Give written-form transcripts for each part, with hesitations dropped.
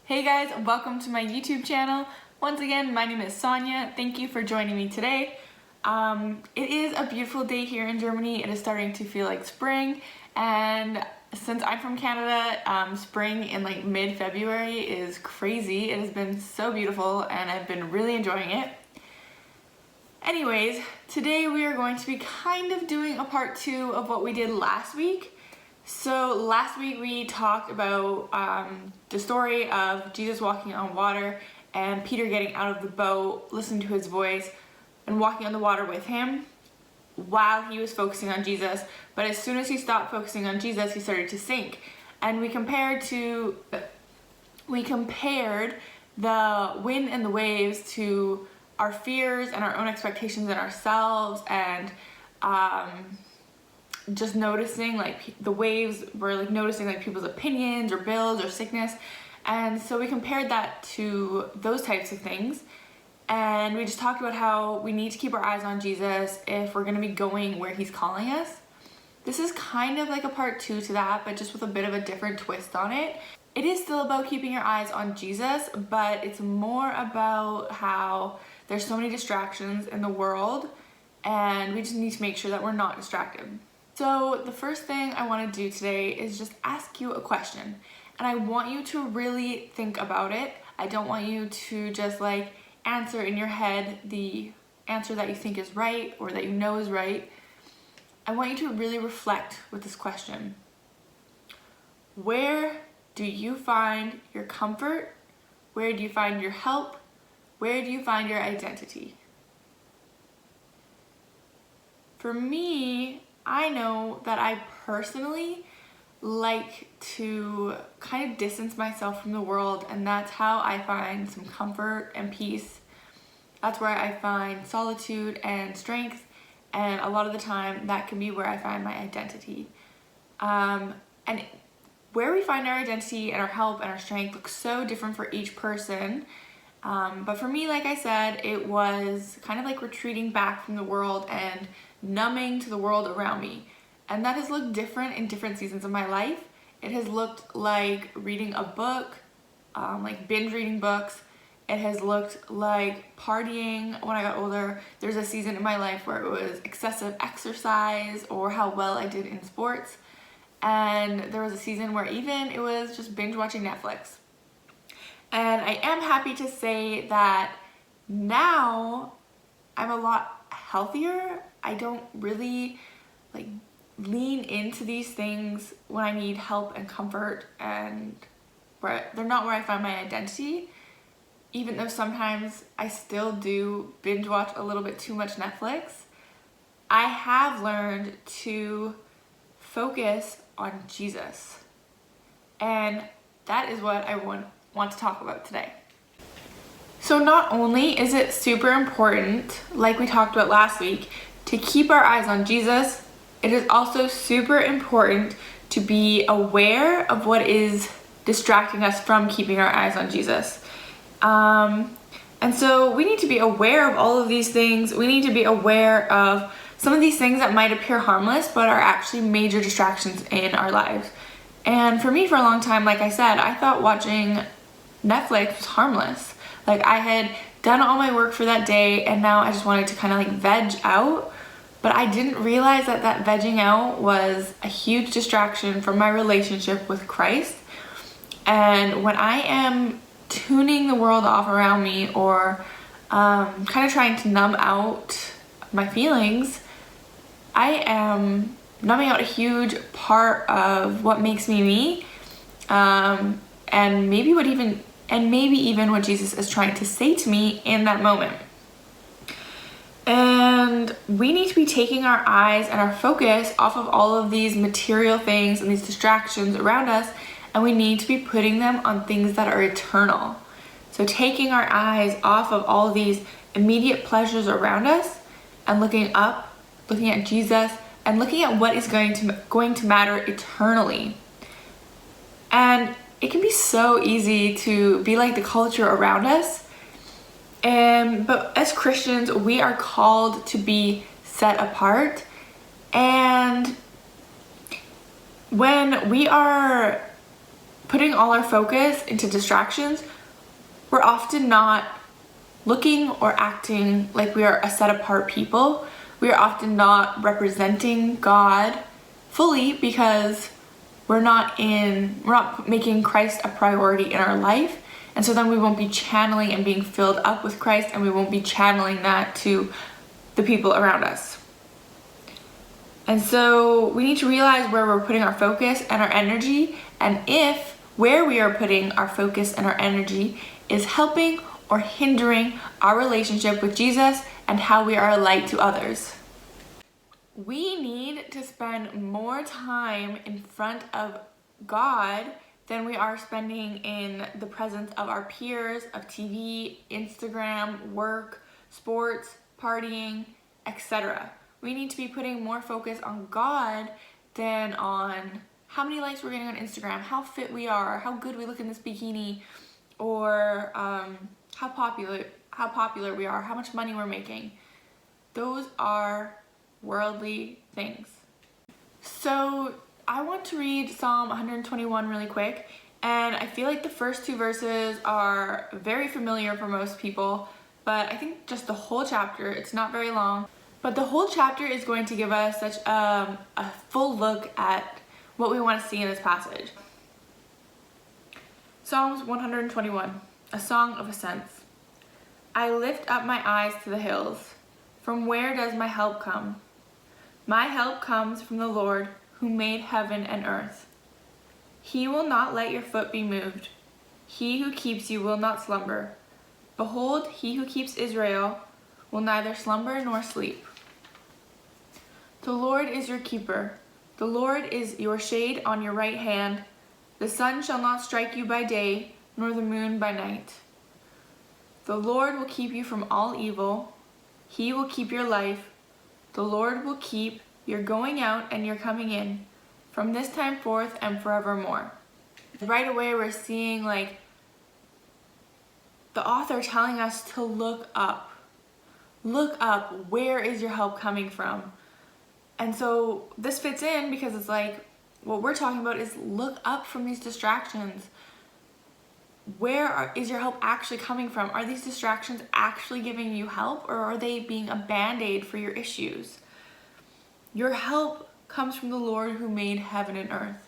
Hey guys, welcome to my YouTube channel. Once again, my name is Sonia. Thank you for joining me today. It is a beautiful day here in Germany. It is starting to feel like spring, and since I'm from Canada, spring in like mid-February is crazy. It has been so beautiful and I've been really enjoying it. Anyways, today we are going to be kind of doing a part 2 of what we did last week. So last week we talked about the story of Jesus walking on water and Peter getting out of the boat, listening to his voice, and walking on the water with him while he was focusing on Jesus. But as soon as he stopped focusing on Jesus, he started to sink. And we compared the wind and the waves to our fears and our own expectations in ourselves, and just noticing like the waves were like noticing like people's opinions or bills or sickness. And so we compared that to those types of things, and we just talked about how we need to keep our eyes on Jesus if we're going to be going where he's calling us. This is kind of like a part 2 to that, but just with a bit of a different twist on it. It is still about keeping your eyes on Jesus, but it's more about how there's so many distractions in the world, and we just need to make sure that we're not distracted. So the first thing I want to do today is just ask you a question, and I want you to really think about it. I don't want you to just like answer in your head the answer that you think is right or that you know is right. I want you to really reflect with this question. Where do you find your comfort? Where do you find your help? Where do you find your identity? For me, I know that I personally like to kind of distance myself from the world, and that's how I find some comfort and peace. That's where I find solitude and strength, and a lot of the time that can be where I find my identity. And where we find our identity and our help and our strength looks so different for each person. But for me, like I said, it was kind of like retreating back from the world and numbing to the world around me. And that has looked different in different seasons of my life. It has looked like reading a book, like binge reading books. It has looked like partying when I got older. There's a season in my life where it was excessive exercise or how well I did in sports. And there was a season where even it was just binge watching Netflix. And I am happy to say that now I'm a lot healthier. I don't really like lean into these things when I need help and comfort, and they're not where I find my identity. Even though sometimes I still do binge watch a little bit too much Netflix, I have learned to focus on Jesus. And that is what I want to talk about today. So not only is it super important, like we talked about last week, to keep our eyes on Jesus, it is also super important to be aware of what is distracting us from keeping our eyes on Jesus. And so we need to be aware of all of these things. We need to be aware of some of these things that might appear harmless but are actually major distractions in our lives. And for me, for a long time, like I said, I thought watching Netflix was harmless. Like I had done all my work for that day and now I just wanted to kind of like veg out. But I didn't realize that that vegging out was a huge distraction from my relationship with Christ. And when I am tuning the world off around me or kind of trying to numb out my feelings, I am numbing out a huge part of what makes me me, and maybe even what Jesus is trying to say to me in that moment. And we need to be taking our eyes and our focus off of all of these material things and these distractions around us, and we need to be putting them on things that are eternal. So taking our eyes off of all of these immediate pleasures around us and looking up, looking at Jesus, and looking at what is going to matter eternally. And it can be so easy to be like the culture around us. But as Christians, we are called to be set apart. And when we are putting all our focus into distractions, we're often not looking or acting like we are a set apart people. We are often not representing God fully because we're not making Christ a priority in our life. And so then we won't be channeling and being filled up with Christ, and we won't be channeling that to the people around us. And so we need to realize where we're putting our focus and our energy, and if where we are putting our focus and our energy is helping or hindering our relationship with Jesus and how we are a light to others. We need to spend more time in front of God than we are spending in the presence of our peers, of TV, Instagram, work, sports, partying, etc. We need to be putting more focus on God than on how many likes we're getting on Instagram, how fit we are, how good we look in this bikini, or how popular we are, how much money we're making. Those are worldly things. So I want to read Psalm 121 really quick, and I feel like the first two verses are very familiar for most people, but I think just the whole chapter, it's not very long, but the whole chapter is going to give us such a full look at what we want to see in this passage. Psalms 121, a song of ascents. I lift up my eyes to the hills. From where does my help come? My help comes from the Lord who made heaven and earth. He will not let your foot be moved. He who keeps you will not slumber. Behold, he who keeps Israel will neither slumber nor sleep. The Lord is your keeper. The Lord is your shade on your right hand. The sun shall not strike you by day, nor the moon by night. The Lord will keep you from all evil. He will keep your life. The Lord will keep your going out and your coming in, from this time forth and forevermore. Right away we're seeing like the author telling us to look up. Look up, where is your help coming from? And so this fits in because it's like, what we're talking about is look up from these distractions. Where is your help actually coming from? Are these distractions actually giving you help, or are they being a band-aid for your issues? Your help comes from the Lord who made heaven and earth.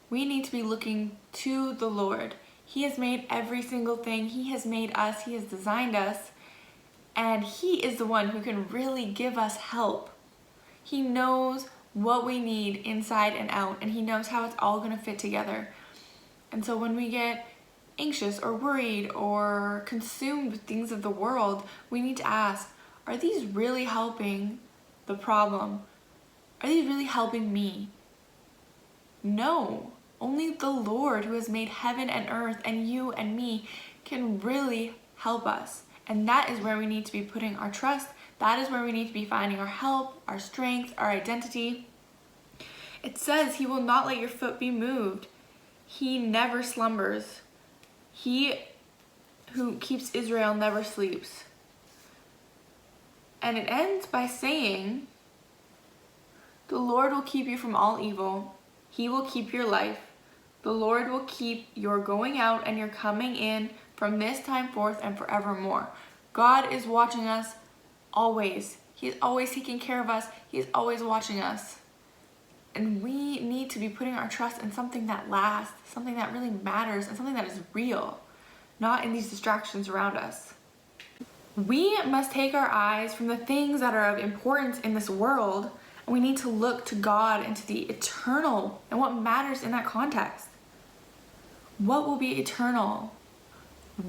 We need to be looking to the Lord. He has made every single thing. He has made us. He has designed us. And He is the one who can really give us help. He knows what we need inside and out, and He knows how it's all going to fit together. And so when we get anxious or worried or consumed with things of the world, we need to ask, are these really helping the problem? Are these really helping me? No. Only the Lord who has made heaven and earth and you and me can really help us. And that is where we need to be putting our trust. That is where we need to be finding our help, our strength, our identity. It says He will not let your foot be moved. He never slumbers. He who keeps Israel never sleeps. And it ends by saying, the Lord will keep you from all evil. He will keep your life. The Lord will keep your going out and your coming in from this time forth and forevermore. God is watching us always. He is always taking care of us. He is always watching us. And we need to be putting our trust in something that lasts, something that really matters, and something that is real, not in these distractions around us. We must take our eyes from the things that are of importance in this world, and we need to look to God and to the eternal and what matters in that context. What will be eternal?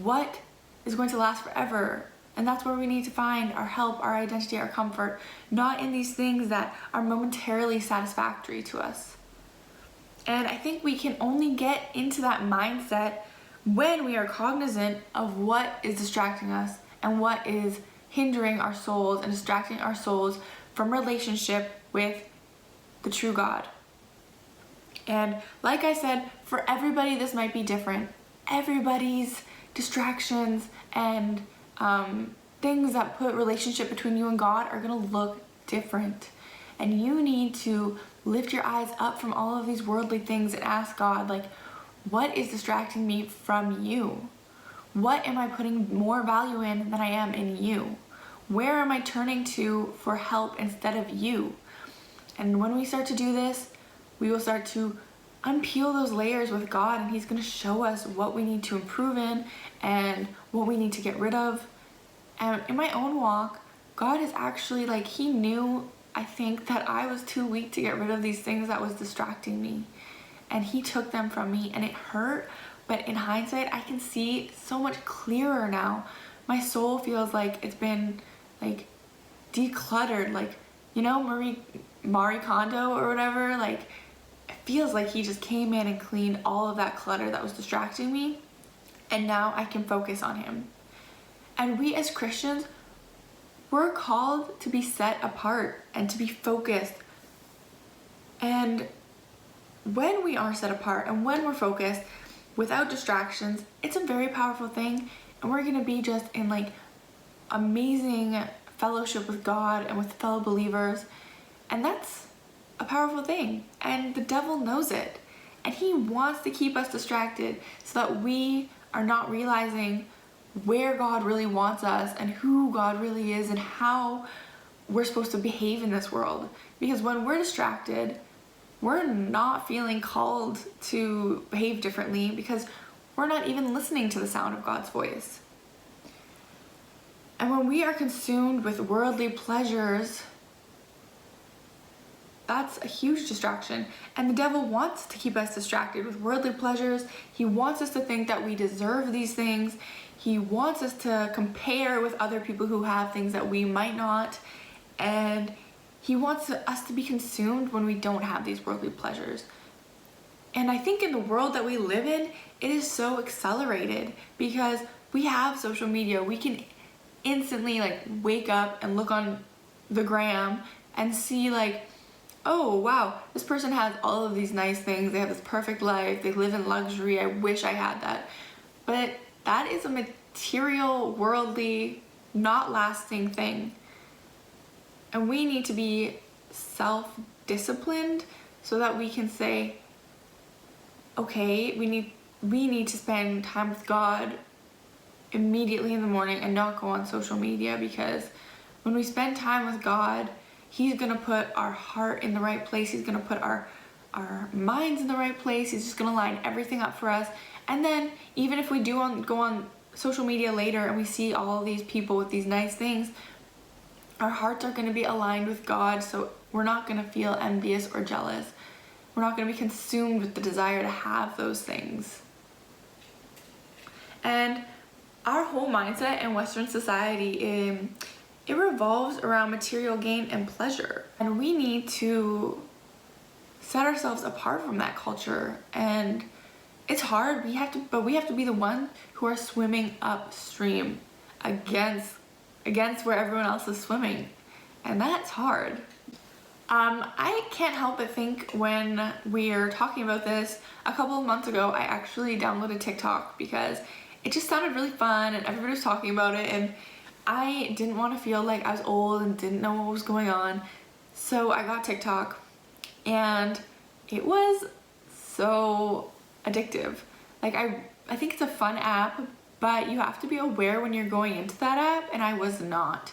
What is going to last forever? And that's where we need to find our help, our identity, our comfort, not in these things that are momentarily satisfactory to us. And I think we can only get into that mindset when we are cognizant of what is distracting us and what is hindering our souls and distracting our souls from relationship with the true God. And like I said, for everybody this might be different. Everybody's distractions and things that put relationship between you and God are gonna look different. And you need to lift your eyes up from all of these worldly things and ask God, like, what is distracting me from you? What am I putting more value in than I am in you? Where am I turning to for help instead of you? And when we start to do this, we will start to unpeel those layers with God, and He's going to show us what we need to improve in and what we need to get rid of. And in my own walk, God is actually like, He knew, I think, that I was too weak to get rid of these things that was distracting me. And He took them from me, and it hurt. But in hindsight, I can see so much clearer now. My soul feels like it's been like decluttered, like, you know, Marie Kondo or whatever. Like, it feels like He just came in and cleaned all of that clutter that was distracting me, and now I can focus on Him. And we as Christians, we're called to be set apart and to be focused. And when we are set apart and when we're focused without distractions, it's a very powerful thing, and we're going to be just in like amazing fellowship with God and with fellow believers, and that's a powerful thing. And the devil knows it, and he wants to keep us distracted so that we are not realizing where God really wants us and who God really is and how we're supposed to behave in this world. Because when we're distracted, we're not feeling called to behave differently because we're not even listening to the sound of God's voice. And when we are consumed with worldly pleasures, that's a huge distraction. And the devil wants to keep us distracted with worldly pleasures. He wants us to think that we deserve these things. He wants us to compare with other people who have things that we might not. And he wants us to be consumed when we don't have these worldly pleasures. And I think in the world that we live in, it is so accelerated because we have social media. We can instantly like wake up and look on the gram and see like, oh wow, this person has all of these nice things. They have this perfect life. They live in luxury. I wish I had that. But that is a material, worldly, not lasting thing. And we need to be self-disciplined so that we can say, okay, we need to spend time with God immediately in the morning and not go on social media, because when we spend time with God, He's going to put our heart in the right place. He's going to put our minds in the right place. He's just going to line everything up for us. And then even if we do go on social media later and we see all these people with these nice things, our hearts are going to be aligned with God, so we're not going to feel envious or jealous. We're not going to be consumed with the desire to have those things. And our whole mindset in Western society, it revolves around material gain and pleasure. And we need to set ourselves apart from that culture. And it's hard. We have to be the ones who are swimming upstream against where everyone else is swimming. And that's hard. I can't help but think when we're talking about this, a couple of months ago, I actually downloaded TikTok because it just sounded really fun and everybody was talking about it, and I didn't want to feel like I was old and didn't know what was going on. So I got TikTok, and it was so addictive. Like I think it's a fun app, but you have to be aware when you're going into that app, and I was not.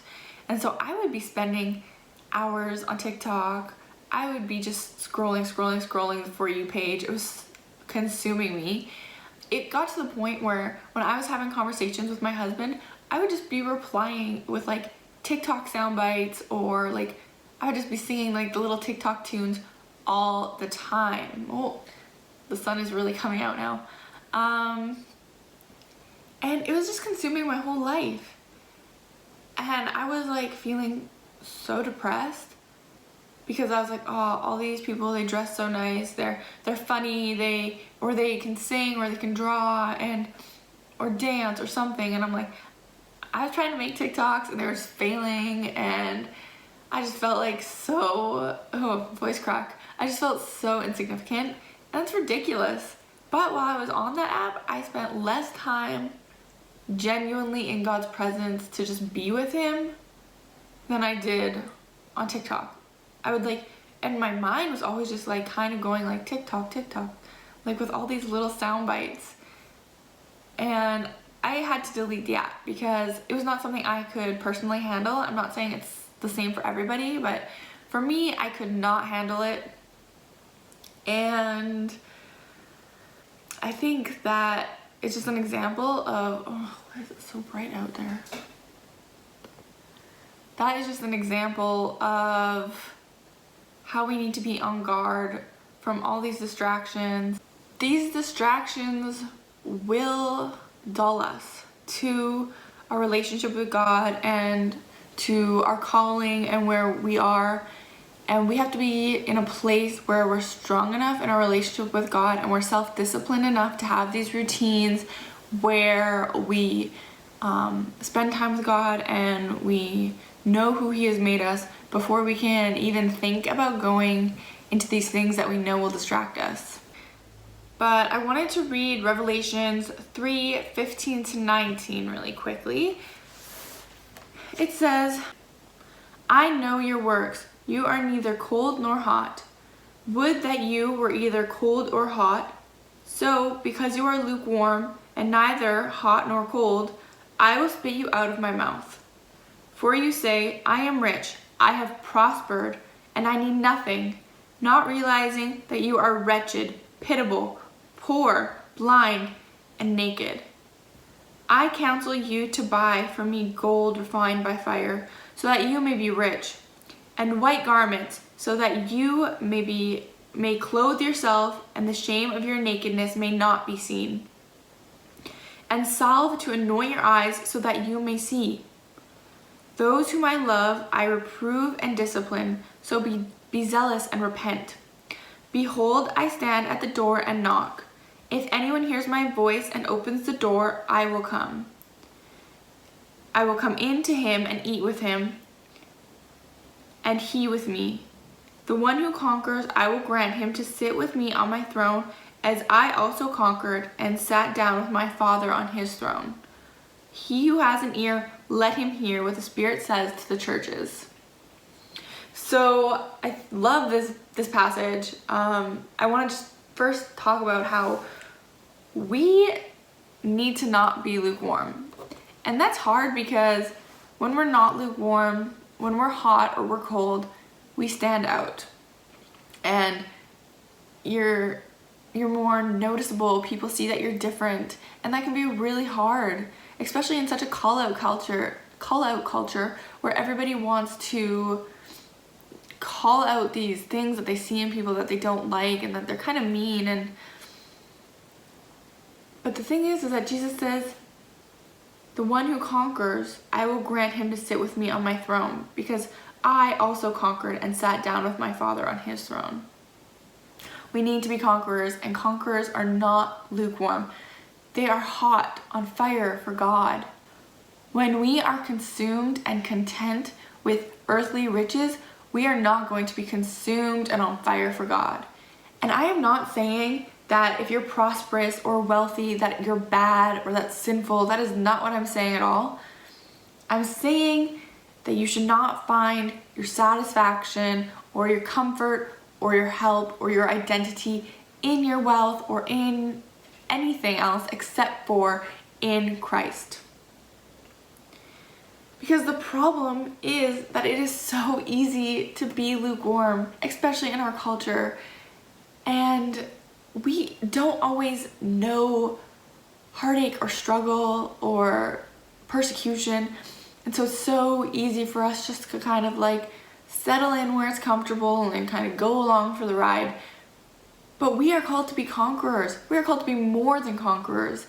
And so I would be spending hours on TikTok. I would be just scrolling the For You page. It was consuming me. It got to the point where when I was having conversations with my husband, I would just be replying with like TikTok sound bites, or like I would just be singing like the little TikTok tunes all the time. Oh, the sun is really coming out now. And it was just consuming my whole life. And I was like feeling so depressed because I was like, oh, all these people, they dress so nice, they're funny, they can sing, or they can draw, or dance or something. And I'm like, I was trying to make TikToks and they were failing, and I just felt like voice crack. I just felt so insignificant, and that's ridiculous. But while I was on that app, I spent less time genuinely in God's presence to just be with Him than I did on TikTok. I would and my mind was always just like kind of going like TikTok, like with all these little sound bites. And I had to delete the app because it was not something I could personally handle. I'm not saying it's the same for everybody, but for me, I could not handle it. And I think that it's just an example of, oh, why is it so bright out there? That is just an example of how we need to be on guard from all these distractions. These distractions will dull us to our relationship with God and to our calling and where we are. And we have to be in a place where we're strong enough in our relationship with God and we're self-disciplined enough to have these routines where we spend time with God and we know who He has made us before we can even think about going into these things that we know will distract us. But I wanted to read Revelations 3:15-19 really quickly. It says, I know your works. You are neither cold nor hot. Would that you were either cold or hot. So, because you are lukewarm and neither hot nor cold, I will spit you out of my mouth. For you say, I am rich, I have prospered, and I need nothing, not realizing that you are wretched, pitiable, poor, blind, and naked. I counsel you to buy from me gold refined by fire, so that you may be rich, and white garments, so that you may clothe yourself, and the shame of your nakedness may not be seen. And salve to anoint your eyes, so that you may see. Those whom I love, I reprove and discipline, so be zealous and repent. Behold, I stand at the door and knock. If anyone hears my voice and opens the door, I will come. I will come in to him and eat with him, and he with me. The one who conquers, I will grant him to sit with me on my throne, as I also conquered and sat down with my Father on his throne. He who has an ear, let him hear what the Spirit says to the churches. So I love this passage. I want to just first talk about how we need to not be lukewarm. And that's hard because when we're not lukewarm, when we're hot or we're cold, we stand out. And you're more noticeable. People see that you're different. And that can be really hard, especially in such a call-out culture where everybody wants to call out these things that they see in people that they don't like and that they're kind of mean. But the thing is that Jesus says, the one who conquers, I will grant him to sit with me on my throne, because I also conquered and sat down with my Father on his throne. We need to be conquerors, and conquerors are not lukewarm. They are hot, on fire for God. When we are consumed and content with earthly riches, we are not going to be consumed and on fire for God. And I am not saying that if you're prosperous or wealthy, that you're bad or that's sinful. That is not what I'm saying at all. I'm saying that you should not find your satisfaction or your comfort or your help or your identity in your wealth or in anything else except for in Christ. Because the problem is that it is so easy to be lukewarm, especially in our culture. And we don't always know heartache or struggle or persecution. And so it's so easy for us just to kind of like settle in where it's comfortable and kind of go along for the ride. But we are called to be conquerors. We are called to be more than conquerors.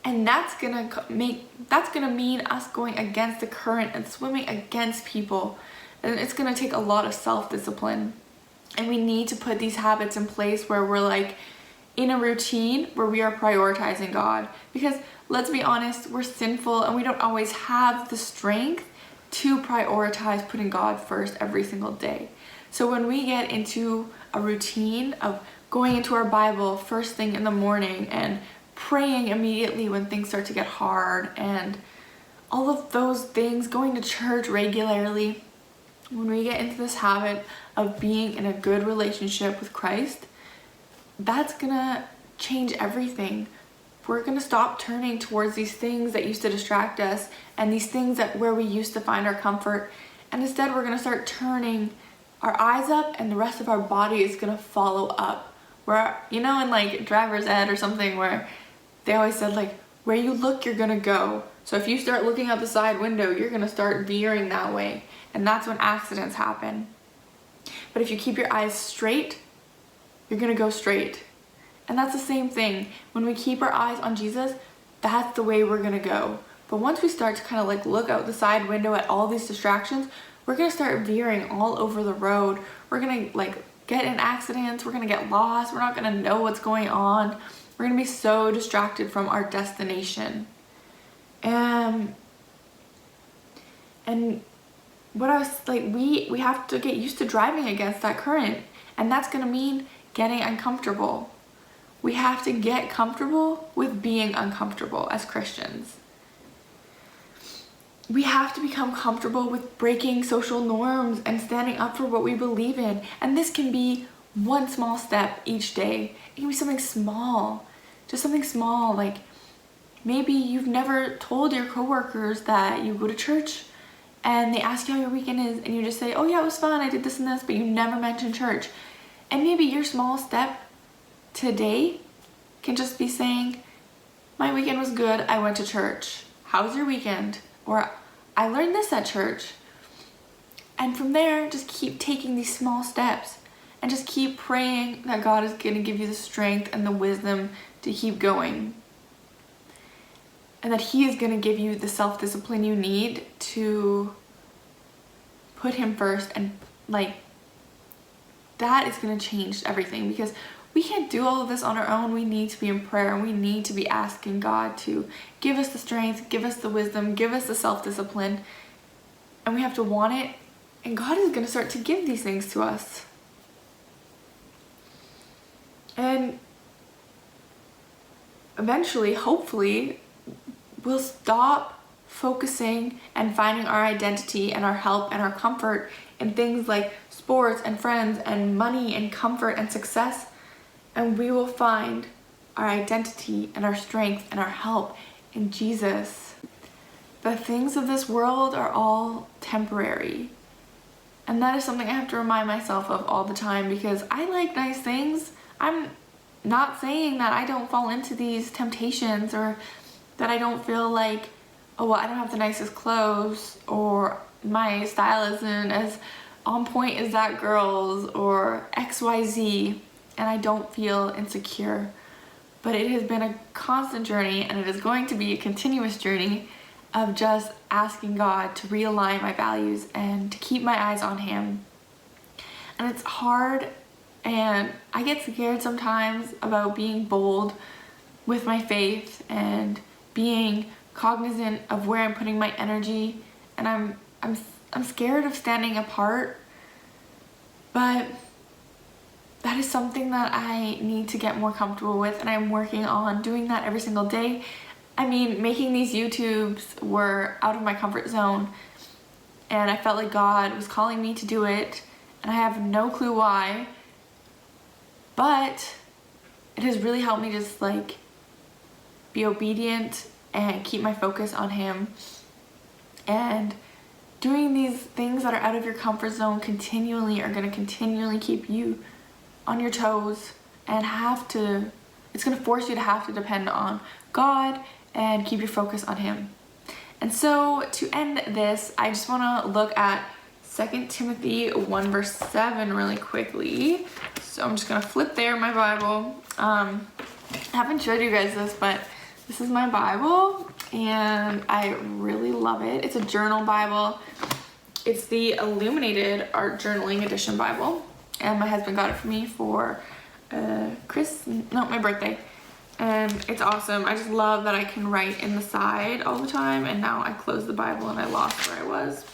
And that's gonna mean us going against the current and swimming against people. And it's gonna take a lot of self-discipline. And we need to put these habits in place where we're like in a routine where we are prioritizing God. Because let's be honest, we're sinful and we don't always have the strength to prioritize putting God first every single day. So when we get into a routine of going into our Bible first thing in the morning and praying immediately when things start to get hard and all of those things, going to church regularly, when we get into this habit of being in a good relationship with Christ, that's gonna change everything. We're gonna stop turning towards these things that used to distract us and these things that where we used to find our comfort. And instead we're gonna start turning our eyes up, and the rest of our body is gonna follow up. Where, you know, in like driver's ed or something, where they always said like, where you look, you're gonna go. So if you start looking out the side window, you're gonna start veering that way. And that's when accidents happen. But if you keep your eyes straight, you're gonna go straight. And that's the same thing. When we keep our eyes on Jesus, that's the way we're gonna go. But once we start to kind of like look out the side window at all these distractions, we're gonna start veering all over the road. We're gonna like get in accidents, we're gonna get lost, we're not gonna know what's going on. We're gonna be so distracted from our destination. And what I was like, we have to get used to driving against that current, and that's gonna mean getting uncomfortable. We have to get comfortable with being uncomfortable as Christians. We have to become comfortable with breaking social norms and standing up for what we believe in. And this can be one small step each day. It can be something small, just something small. Like maybe you've never told your coworkers that you go to church, and they ask you how your weekend is, and you just say, oh yeah, it was fun, I did this and this, but you never mention church. And maybe your small step today can just be saying, my weekend was good, I went to church. How was your weekend? Or I learned this at church. And from there, just keep taking these small steps and just keep praying that God is going to give you the strength and the wisdom to keep going. And that He is going to give you the self-discipline you need to put Him first. And like, that is going to change everything, because we can't do all of this on our own. We need to be in prayer, and we need to be asking God to give us the strength, give us the wisdom, give us the self-discipline. And we have to want it, and God is going to start to give these things to us. And eventually, hopefully, we'll stop focusing and finding our identity and our help and our comfort in things like sports and friends and money and comfort and success. And we will find our identity and our strength and our help in Jesus. The things of this world are all temporary. And that is something I have to remind myself of all the time, because I like nice things. I'm not saying that I don't fall into these temptations, or that I don't feel like, oh, well, I don't have the nicest clothes, or my style isn't as on point as that girl's, or XYZ, and I don't feel insecure. But it has been a constant journey, and it is going to be a continuous journey of just asking God to realign my values and to keep my eyes on Him. And it's hard, and I get scared sometimes about being bold with my faith and being cognizant of where I'm putting my energy, and I'm scared of standing apart. But that is something that I need to get more comfortable with, and I'm working on doing that every single day. I mean, making these YouTubes were out of my comfort zone, and I felt like God was calling me to do it, and I have no clue why, but it has really helped me just like be obedient and keep my focus on Him. And doing these things that are out of your comfort zone continually are going to continually keep you on your toes, and it's going to force you to have to depend on God and keep your focus on Him. And so to end this, I just want to look at 2 Timothy 1 verse 7 really quickly. So I'm just going to flip there, my Bible. I haven't showed you guys this, but this is my Bible, and I really love it. It's a journal Bible. It's the Illuminated Art Journaling Edition Bible, and my husband got it for me for my birthday, and it's awesome. I just love that I can write in the side all the time, and now I closed the Bible and I lost where I was.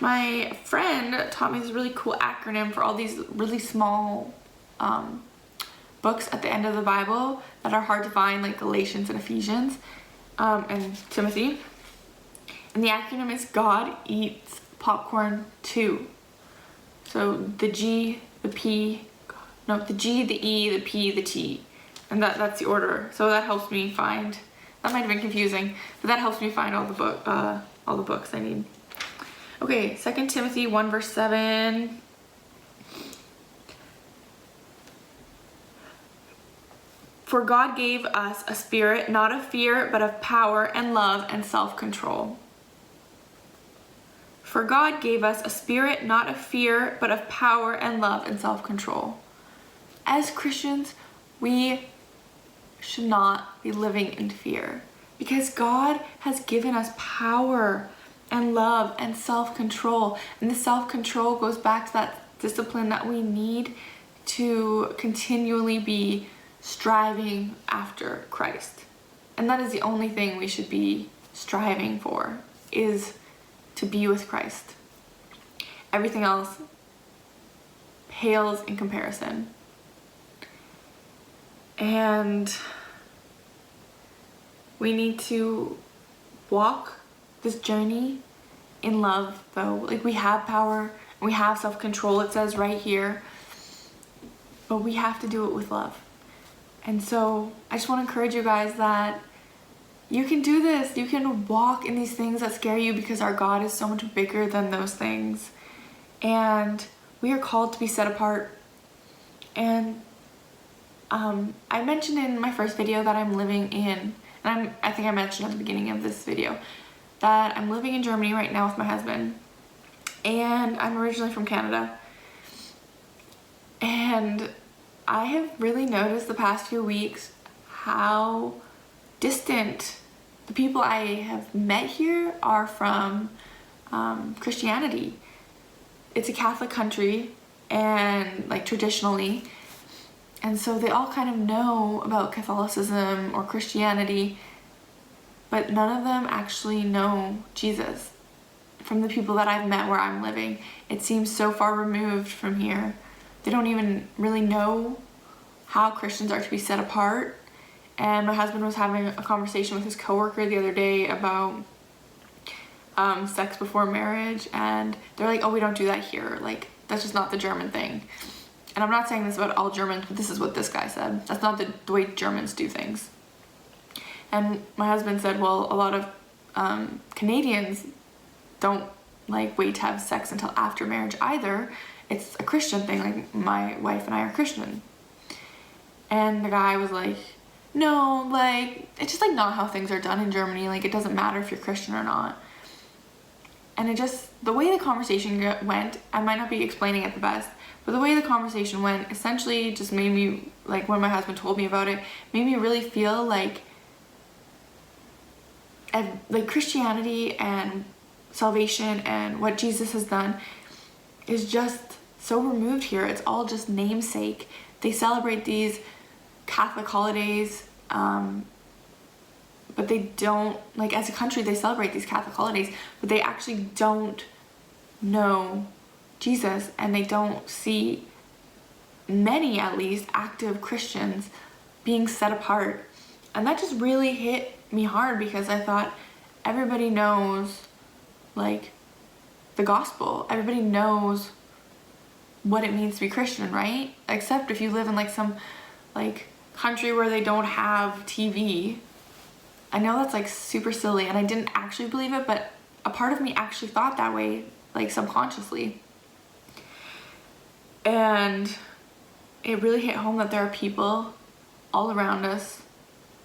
My friend taught me this really cool acronym for all these really small books at the end of the Bible that are hard to find, like Galatians and Ephesians and Timothy. And the acronym is God Eats Popcorn Too. So the G, the P, no, the G, the E, the P, the T. And that's the order. So that helps me find, that might have been confusing, but that helps me find all the books I need. Okay, 2 Timothy 1 verse 7. For God gave us a spirit, not of fear, but of power and love and self-control. For God gave us a spirit, not of fear, but of power and love and self-control. As Christians, we should not be living in fear because God has given us power and love and self-control. And the self-control goes back to that discipline that we need to continually be striving after Christ. And that is the only thing we should be striving for, is to be with Christ. Everything else pales in comparison. And we need to walk this journey in love, though. Like, we have power and we have self-control, it says right here, but we have to do it with love. And so I just want to encourage you guys that you can do this. You can walk in these things that scare you because our God is so much bigger than those things. And we are called to be set apart. And I mentioned in my first video that I'm living in, and I think I mentioned at the beginning of this video, that I'm living in Germany right now with my husband. And I'm originally from Canada. And I have really noticed the past few weeks how distant the people I have met here are from Christianity. It's a Catholic country, and like traditionally, and so they all kind of know about Catholicism or Christianity, but none of them actually know Jesus. From the people that I've met where I'm living, it seems so far removed from here. They don't even really know how Christians are to be set apart. And my husband was having a conversation with his coworker the other day about sex before marriage, and they're like, oh, we don't do that here. Like, that's just not the German thing. And I'm not saying this about all Germans, but this is what this guy said. That's not the way Germans do things. And my husband said, well, a lot of Canadians don't like wait to have sex until after marriage either. It's a Christian thing. Like, my wife and I are Christian. And the guy was like, no, like, it's just like not how things are done in Germany. Like, it doesn't matter if you're Christian or not. And it just, the way the conversation went, I might not be explaining it the best, but the way the conversation went essentially just made me, like, when my husband told me about it, made me really feel like Christianity and salvation and what Jesus has done is just so removed here. It's all just namesake. They celebrate these Catholic holidays, but they don't, like, as a country they celebrate these Catholic holidays, but they actually don't know Jesus, and they don't see many, at least, active Christians being set apart. And that just really hit me hard because I thought everybody knows, like, the gospel. Everybody knows what it means to be Christian, right? Except if you live in like some like country where they don't have TV. I know that's like super silly, and I didn't actually believe it, but a part of me actually thought that way, like subconsciously. And it really hit home that there are people all around us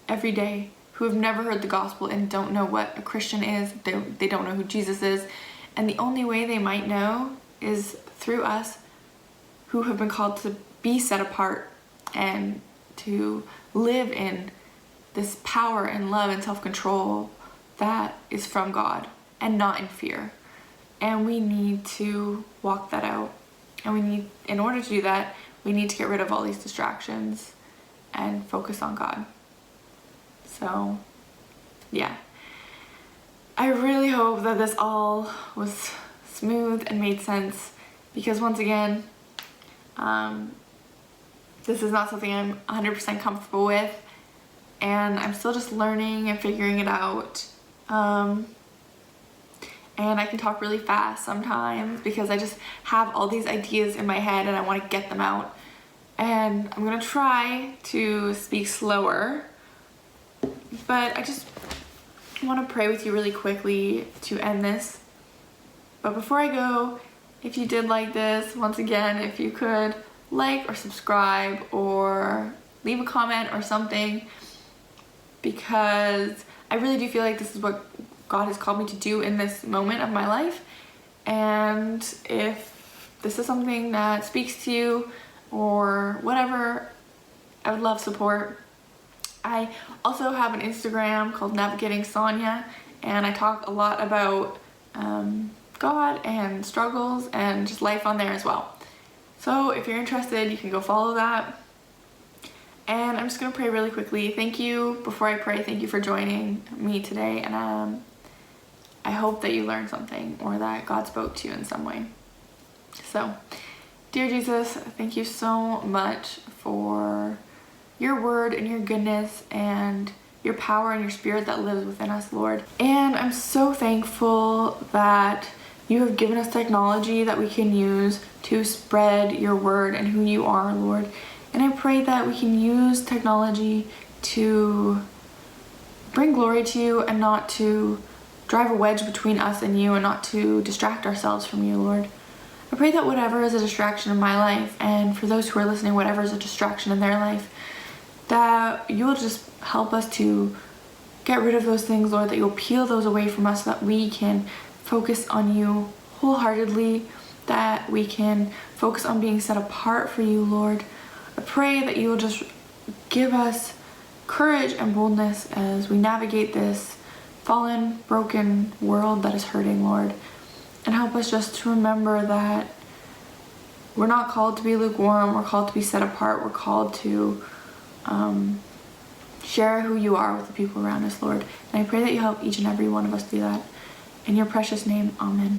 every day who have never heard the gospel and don't know what a Christian is. They don't know who Jesus is. And the only way they might know is through us, who have been called to be set apart and to live in this power and love and self-control that is from God and not in fear. And we need to walk that out. And in order to do that, we need to get rid of all these distractions and focus on God. So, yeah. I really hope that this all was smooth and made sense, because once again, this is not something I'm 100% comfortable with, and I'm still just learning and figuring it out. And I can talk really fast sometimes because I just have all these ideas in my head and I want to get them out. And I'm gonna try to speak slower, but I just want to pray with you really quickly to end this. But before I go, if you did like this, once again, if you could like or subscribe or leave a comment or something, because I really do feel like this is what God has called me to do in this moment of my life. And if this is something that speaks to you or whatever, I would love support. I also have an Instagram called Navigating Sonia, and I talk a lot about God and struggles and just life on there as well. So if you're interested, you can go follow that. And I'm just gonna pray really quickly. Thank you, before I pray, thank you for joining me today, and I hope that you learned something or that God spoke to you in some way. So, dear Jesus, thank you so much for your word and your goodness and your power and your spirit that lives within us, Lord. And I'm so thankful that you have given us technology that we can use to spread your word and who you are, Lord. And I pray that we can use technology to bring glory to you and not to drive a wedge between us and you and not to distract ourselves from you, Lord. I pray that whatever is a distraction in my life, and for those who are listening, whatever is a distraction in their life, that you will just help us to get rid of those things, Lord, that you'll peel those away from us so that we can focus on you wholeheartedly, that we can focus on being set apart for you, Lord. I pray that you will just give us courage and boldness as we navigate this fallen, broken world that is hurting, Lord. And help us just to remember that we're not called to be lukewarm, we're called to be set apart, we're called to share who you are with the people around us, Lord. And I pray that you help each and every one of us do that. In your precious name, amen.